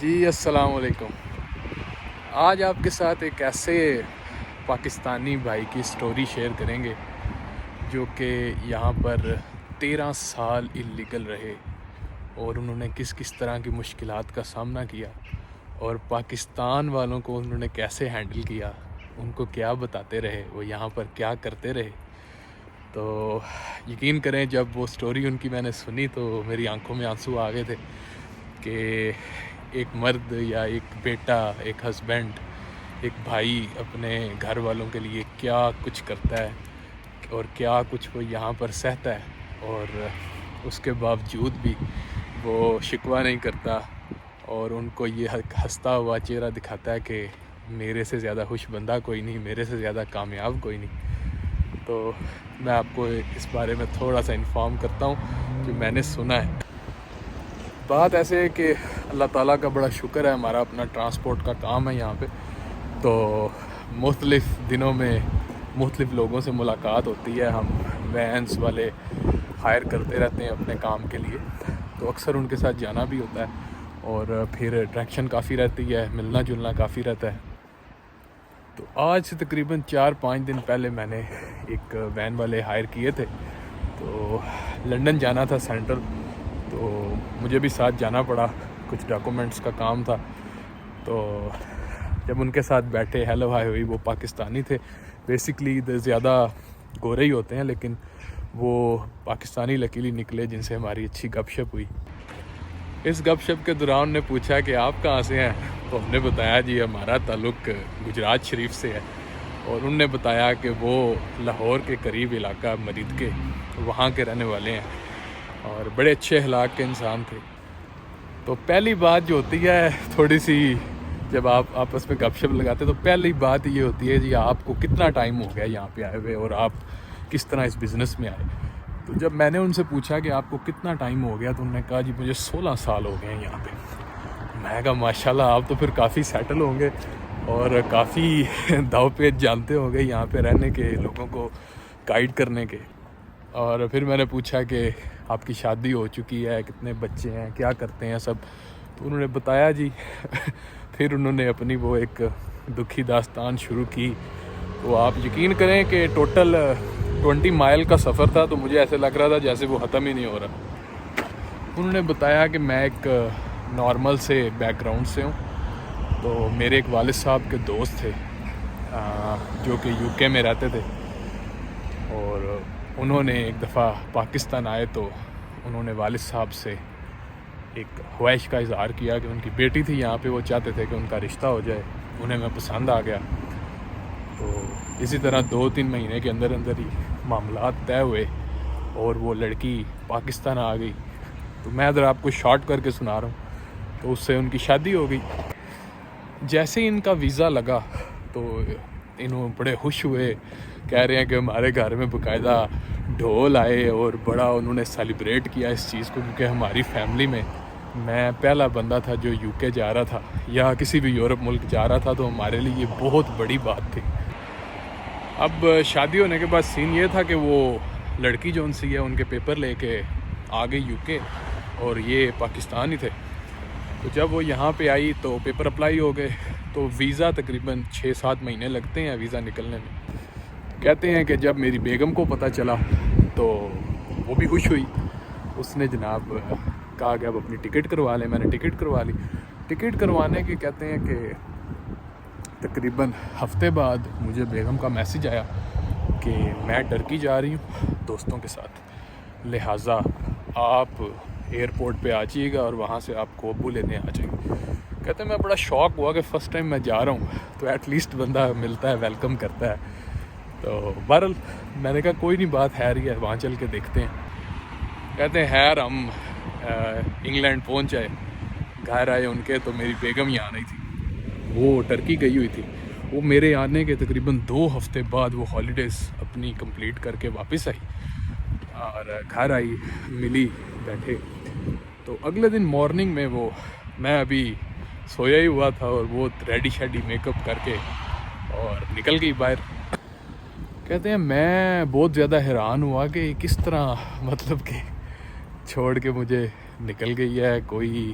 جی السلام علیکم۔ آج آپ کے ساتھ ایک ایسے پاکستانی بھائی کی سٹوری شیئر کریں گے جو کہ یہاں پر 13 سال اللیگل رہے اور انہوں نے کس کس طرح کی مشکلات کا سامنا کیا اور پاکستان والوں کو انہوں نے کیسے ہینڈل کیا، ان کو کیا بتاتے رہے، وہ یہاں پر کیا کرتے رہے۔ تو یقین کریں جب وہ سٹوری ان کی میں نے سنی تو میری آنکھوں میں آنسو آ گئے تھے کہ ایک مرد یا ایک بیٹا، ایک ہسبینڈ، ایک بھائی اپنے گھر والوں کے لیے کیا کچھ کرتا ہے اور کیا کچھ وہ یہاں پر سہتا ہے، اور اس کے باوجود بھی وہ شکوہ نہیں کرتا اور ان کو یہ ہنستا ہوا چہرہ دکھاتا ہے کہ میرے سے زیادہ خوش بندہ کوئی نہیں، میرے سے زیادہ کامیاب کوئی نہیں۔ تو میں آپ کو اس بارے میں تھوڑا سا انفارم کرتا ہوں جو میں نے سنا ہے۔ بات ایسے ہے کہ اللہ تعالیٰ کا بڑا شکر ہے، ہمارا اپنا ٹرانسپورٹ کا کام ہے یہاں پہ، تو مختلف دنوں میں مختلف لوگوں سے ملاقات ہوتی ہے۔ ہم وینس والے ہائر کرتے رہتے ہیں اپنے کام کے لیے، تو اکثر ان کے ساتھ جانا بھی ہوتا ہے اور پھر انٹریکشن کافی رہتی ہے، ملنا جلنا کافی رہتا ہے۔ تو آج سے تقریباً 4-5 دن پہلے میں نے ایک وین والے ہائر کیے تھے، تو لنڈن جانا تھا سینٹرل، تو مجھے بھی ساتھ جانا پڑا، کچھ ڈاکومنٹس کا کام تھا۔ تو جب ان کے ساتھ بیٹھے، ہیلو ہائی ہوئی، وہ پاکستانی تھے، بیسکلی زیادہ گورے ہی ہوتے ہیں لیکن وہ پاکستانی لکیلی نکلے جن سے ہماری اچھی گپ شپ ہوئی۔ اس گپ شپ کے دوران نے پوچھا کہ آپ کہاں سے ہیں، تو ہم نے بتایا جی ہمارا تعلق گجرات شریف سے ہے، اور انہوں نے بتایا کہ وہ لاہور کے قریب علاقہ مرید کے وہاں کے رہنے والے ہیں اور بڑے اچھے اخلاق کے انسان تھے۔ تو پہلی بات جو ہوتی ہے تھوڑی سی، جب آپ آپس میں گپ شپ لگاتے تو پہلی بات یہ ہوتی ہے جی آپ کو کتنا ٹائم ہو گیا یہاں پہ آئے ہوئے اور آپ کس طرح اس بزنس میں آئے۔ تو جب میں نے ان سے پوچھا کہ آپ کو کتنا ٹائم ہو گیا، تو انہوں نے کہا جی مجھے 16 سال ہو گئے ہیں یہاں پہ۔ میں کہا ماشاءاللہ آپ تو پھر کافی سیٹل ہوں گے اور کافی داؤ پیچ جانتے ہوں گے یہاں پہ رہنے کے، لوگوں کو گائیڈ کرنے کے۔ اور پھر میں نے پوچھا کہ آپ کی شادی ہو چکی ہے، کتنے بچے ہیں، کیا کرتے ہیں سب، تو انہوں نے بتایا جی پھر انہوں نے اپنی وہ ایک دکھی داستان شروع کی۔ تو آپ یقین کریں کہ ٹوٹل 20 مائل کا سفر تھا، تو مجھے ایسے لگ رہا تھا جیسے وہ ختم ہی نہیں ہو رہا۔ انہوں نے بتایا کہ میں ایک نارمل سے بیک گراؤنڈ سے ہوں، تو میرے ایک والد صاحب کے دوست تھے جو کہ یو کے میں رہتے تھے، اور انہوں نے ایک دفعہ پاکستان آئے تو انہوں نے والد صاحب سے ایک خواہش کا اظہار کیا کہ ان کی بیٹی تھی یہاں پہ، وہ چاہتے تھے کہ ان کا رشتہ ہو جائے، انہیں میں پسند آ گیا۔ تو اسی طرح 2-3 مہینے کے اندر اندر ہی معاملات طے ہوئے اور وہ لڑکی پاکستان آ گئی۔ تو میں ادھر آپ کو شارٹ کر کے سنا رہا ہوں، تو اس سے ان کی شادی ہو گئی۔ جیسے ہی ان کا ویزا لگا تو انہوں بڑے خوش ہوئے، کہہ رہے ہیں کہ ہمارے گھر میں باقاعدہ ڈھول آئے اور بڑا انہوں نے سیلیبریٹ کیا اس چیز کو، کیونکہ ہماری فیملی میں میں پہلا بندہ تھا جو یو کے جا رہا تھا یا کسی بھی یورپ ملک جا رہا تھا، تو ہمارے لیے یہ بہت بڑی بات تھی۔ اب شادی ہونے کے بعد سین یہ تھا کہ وہ لڑکی جو ان سے ہے ان کے پیپر لے کے آ گئی یو کے، اور یہ پاکستان ہی تھے۔ تو جب وہ یہاں پہ آئی تو پیپر اپلائی ہو گئے، تو ویزا تقریباً 6-7 مہینے لگتے ہیں ویزا نکلنے میں۔ کہتے ہیں کہ جب میری بیگم کو پتہ چلا تو وہ بھی خوش ہوئی، اس نے جناب کہا کہ اب اپنی ٹکٹ کروا لیں۔ میں نے ٹکٹ کروا لی۔ ٹکٹ کروانے کے کہتے ہیں کہ تقریباً ہفتے بعد مجھے بیگم کا میسیج آیا کہ میں ٹرکی جا رہی ہوں دوستوں کے ساتھ، لہٰذا آپ ایئرپورٹ پہ آ جائیے گا اور وہاں سے آپ کو ابو لینے آ جائیں گے۔ کہتے ہیں میں بڑا شوق ہوا کہ فرسٹ ٹائم میں جا رہا ہوں تو ایٹ لیسٹ بندہ ملتا ہے، ویلکم کرتا ہے۔ تو بہرحال میں نے کہا کوئی نہیں، بات خیر ہی ہے، وہاں چل کے دیکھتے ہیں۔ کہتے ہیں خیر ہم انگلینڈ پہنچ جائے، گھر آئے ان کے، تو میری بیگم یہاں نہیں تھی، وہ ٹرکی گئی ہوئی تھی۔ وہ میرے آنے کے تقریباً 2 ہفتے بعد وہ ہالیڈیز اپنی کمپلیٹ کر کے واپس آئی اور گھر آئی، ملی، بیٹھے۔ تو اگلے دن مارننگ میں میں ابھی سویا ہی ہوا تھا اور وہ ریڈی شیڈی میک اپ کر کے اور نکل گئی باہر۔ کہتے ہیں میں بہت زیادہ حیران ہوا کہ کس طرح مطلب کہ چھوڑ کے مجھے نکل گئی ہے، کوئی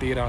13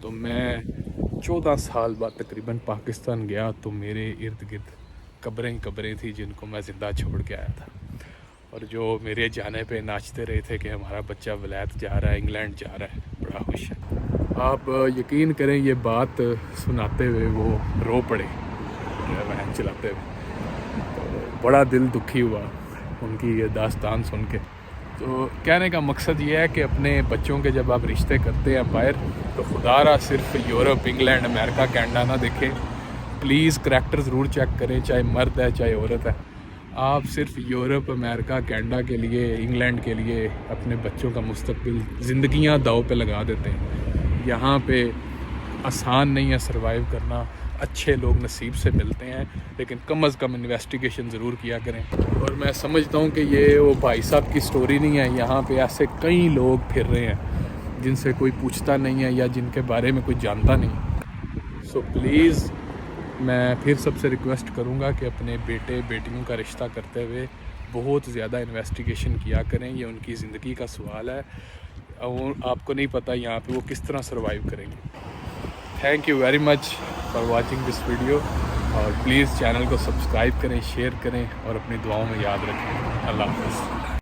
تو میں 14 سال بعد تقریباً پاکستان گیا تو میرے ارد گرد قبریں تھیں جن کو میں زندہ چھوڑ کے آیا تھا، اور جو میرے جانے پہ ناچتے رہے تھے کہ ہمارا بچہ ولایت جا رہا ہے، انگلینڈ جا رہا ہے، بڑا خوش ہے۔ آپ یقین کریں یہ بات سناتے ہوئے وہ رو پڑے وین چلاتے ہوئے، تو بڑا دل دکھی ہوا ان کی یہ داستان سن کے۔ تو کہنے کا مقصد یہ ہے کہ اپنے بچوں کے جب آپ رشتے کرتے ہیں باہر تو خدا را صرف یورپ، انگلینڈ، امریکہ، کینیڈا نہ دیکھیں، پلیز کریکٹر ضرور چیک کریں، چاہے مرد ہے چاہے عورت ہے۔ آپ صرف یورپ، امریکہ، کینیڈا کے لیے، انگلینڈ کے لیے اپنے بچوں کا مستقبل، زندگیاں داؤ پہ لگا دیتے ہیں۔ یہاں پہ آسان نہیں ہے سروائیو کرنا، اچھے لوگ نصیب سے ملتے ہیں، لیکن کم از کم انویسٹیگیشن ضرور کیا کریں۔ اور میں سمجھتا ہوں کہ یہ وہ بھائی صاحب کی سٹوری نہیں ہے، یہاں پہ ایسے کئی لوگ پھر رہے ہیں جن سے کوئی پوچھتا نہیں ہے یا جن کے بارے میں کوئی جانتا نہیں۔ سو پلیز میں پھر سب سے ریکویسٹ کروں گا کہ اپنے بیٹے بیٹیوں کا رشتہ کرتے ہوئے بہت زیادہ انویسٹیگیشن کیا کریں، یہ ان کی زندگی کا سوال ہے، اور آپ کو نہیں پتہ یہاں پہ وہ کس طرح سروائیو کریں گے۔ Thank you very much for watching this video, اور پلیز چینل کو سبسکرائب کریں، شیئر کریں اور اپنی دعاؤں میں یاد رکھیں۔ اللہ حافظ۔